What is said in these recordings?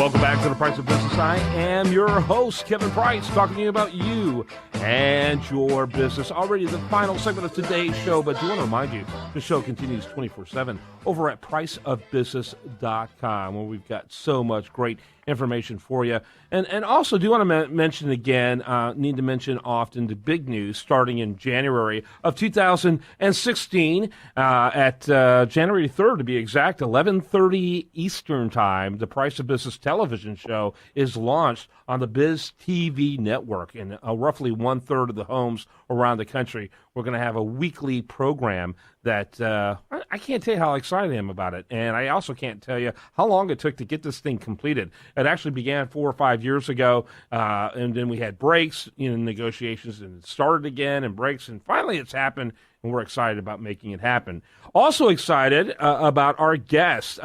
Welcome back to The Price of Business. I am your host, Kevin Price, talking to you about you and your business. Already the final segment of today's show, but do want to remind you, the show continues 24/7 over at priceofbusiness.com, where we've got so much great information for you. And also do want to mention again, need to mention often the big news starting in January of 2016 at January 3rd, to be exact, 11:30 Eastern Time. The Price of Business television show is launched on the Biz TV network in roughly one-third of the homes around the country. We're going to have a weekly program that I can't tell you how excited I am about it. And I also can't tell you how long it took to get this thing completed. It actually began 4 or 5 years ago, and then we had breaks in negotiations, and it started again and breaks, and finally it's happened, and we're excited about making it happen. Also excited about our guest.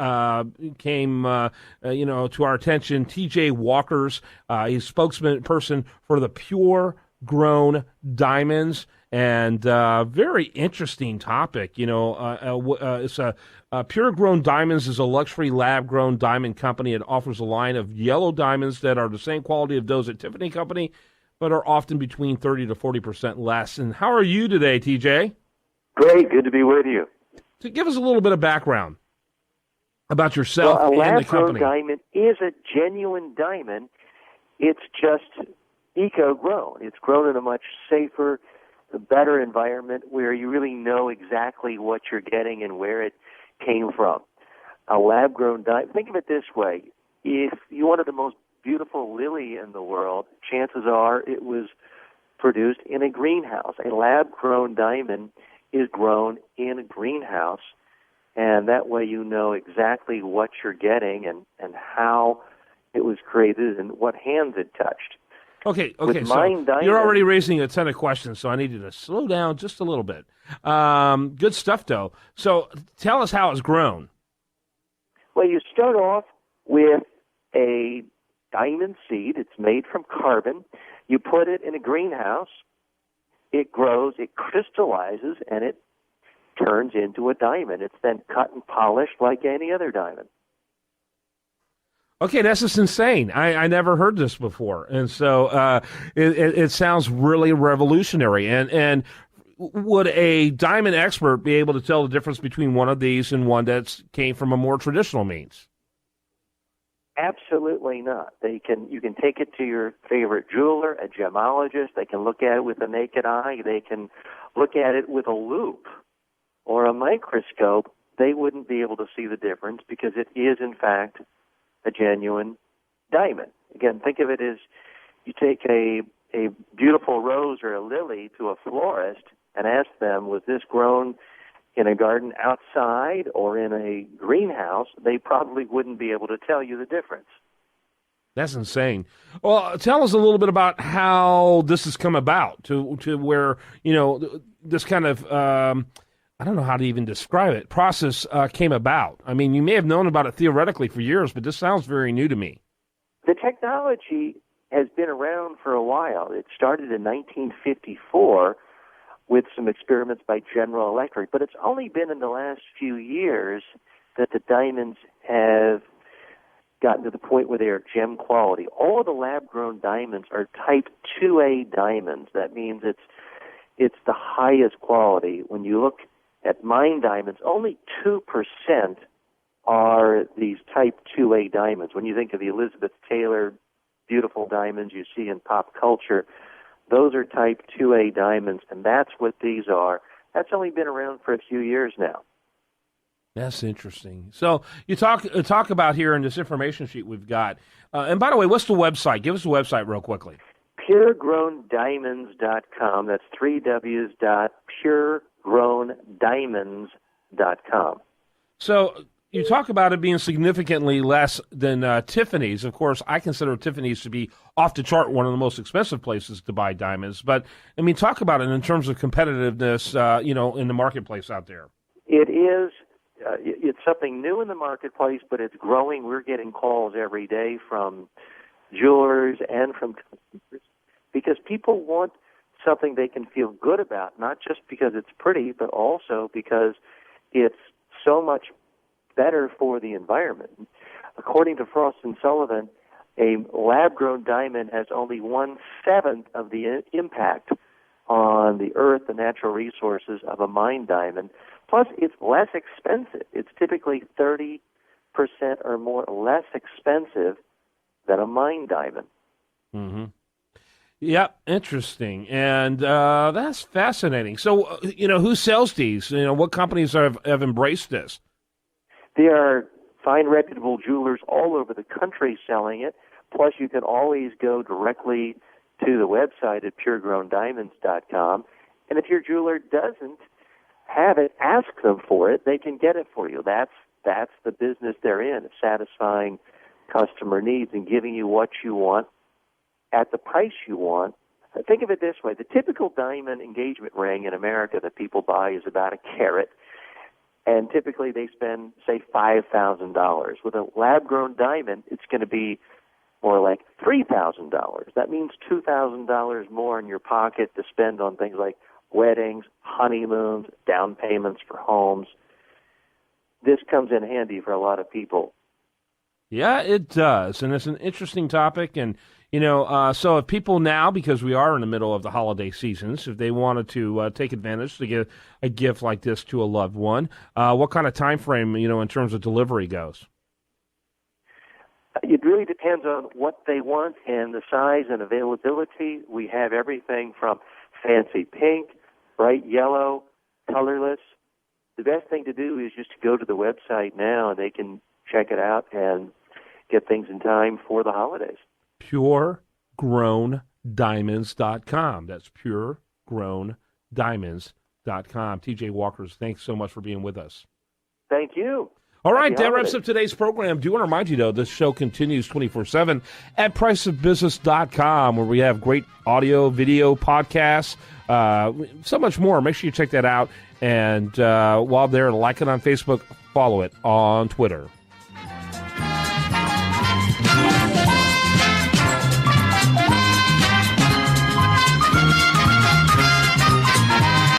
Came to our attention, TJ Walker's. He's spokesperson for the Pure Grown Diamonds. And very interesting topic. It's Pure Grown Diamonds is a luxury lab-grown diamond company. It offers a line of yellow diamonds that are the same quality of those at Tiffany Company, but are often between 30 to 40% less. And how are you today, TJ? Great. Good to be with you. So give us a little bit of background about yourself and the company. A lab-grown diamond is a genuine diamond. It's just eco-grown. It's grown in a much safer, a better environment where you really know exactly what you're getting and where it came from. A lab-grown diamond, think of it this way. If you wanted the most beautiful lily in the world, chances are it was produced in a greenhouse. A lab-grown diamond is grown in a greenhouse, and that way you know exactly what you're getting and how it was created and what hands it touched. Okay, so you're already raising a ton of questions, so I need you to slow down just a little bit. Good stuff, though. So tell us how it's grown. Well, you start off with a diamond seed. It's made from carbon. You put it in a greenhouse. It grows, it crystallizes, and it turns into a diamond. It's then cut and polished like any other diamond. Okay, that's just insane. I never heard this before. And so it sounds really revolutionary. And would a diamond expert be able to tell the difference between one of these and one that came from a more traditional means? Absolutely not. You can take it to your favorite jeweler, a gemologist. They can look at it with the naked eye. They can look at it with a loupe or a microscope. They wouldn't be able to see the difference because it is, in fact, a genuine diamond. Again, think of it as you take a beautiful rose or a lily to a florist and ask them, was this grown in a garden outside or in a greenhouse? They probably wouldn't be able to tell you the difference. That's insane. Well, tell us a little bit about how this has come about to where, this kind of I don't know how to even describe it, process came about. I mean, you may have known about it theoretically for years, but this sounds very new to me. The technology has been around for a while. It started in 1954 with some experiments by General Electric, but it's only been in the last few years that the diamonds have gotten to the point where they are gem quality. All of the lab-grown diamonds are type 2A diamonds. That means it's the highest quality. When you look at mine diamonds, only 2% are these type 2A diamonds. When you think of the Elizabeth Taylor beautiful diamonds you see in pop culture, those are type 2A diamonds, and that's what these are. That's only been around for a few years now. That's interesting. So you talk about here in this information sheet we've got. And by the way, what's the website? Give us the website real quickly. PureGrownDiamonds.com. That's 3 W's. PureGrownDiamonds.com. So you talk about it being significantly less than Tiffany's. Of course, I consider Tiffany's to be off the chart one of the most expensive places to buy diamonds. But, I mean, talk about it in terms of competitiveness, in the marketplace out there. It is. It's something new in the marketplace, but it's growing. We're getting calls every day from jewelers and from customers because people want something they can feel good about, not just because it's pretty, but also because it's so much better for the environment. According to Frost and Sullivan, a lab-grown diamond has only 1/7 of the impact on the earth, the natural resources of a mine diamond. Plus, it's less expensive. It's typically 30% or more less expensive than a mine diamond. Mm-hmm. Yeah, interesting. And that's fascinating. So, who sells these? What companies have embraced this? There are fine, reputable jewelers all over the country selling it. Plus, you can always go directly to the website at puregrowndiamonds.com. And if your jeweler doesn't have it, ask them for it. They can get it for you. That's the business they're in, satisfying customer needs and giving you what you want at the price you want. Think of it this way. The typical diamond engagement ring in America that people buy is about a carat, and typically they spend, say, $5,000. With a lab-grown diamond, it's going to be more like $3,000. That means $2,000 more in your pocket to spend on things like weddings, honeymoons, down payments for homes. This comes in handy for a lot of people. Yeah, it does, and it's an interesting topic. And so if people now, because we are in the middle of the holiday seasons, if they wanted to take advantage to get a gift like this to a loved one, what kind of time frame, in terms of delivery goes? It really depends on what they want and the size and availability. We have everything from fancy pink, bright yellow, colorless. The best thing to do is just to go to the website now, and they can check it out and get things in time for the holidays. puregrowndiamonds.com. That's puregrowndiamonds.com. TJ Walkers, thanks so much for being with us. Thank you. All right, that wraps up today's program. Do want to remind you, though, this show continues 24/7 at priceofbusiness.com, where we have great audio, video, podcasts, so much more. Make sure you check that out. And while there, like it on Facebook, follow it on Twitter.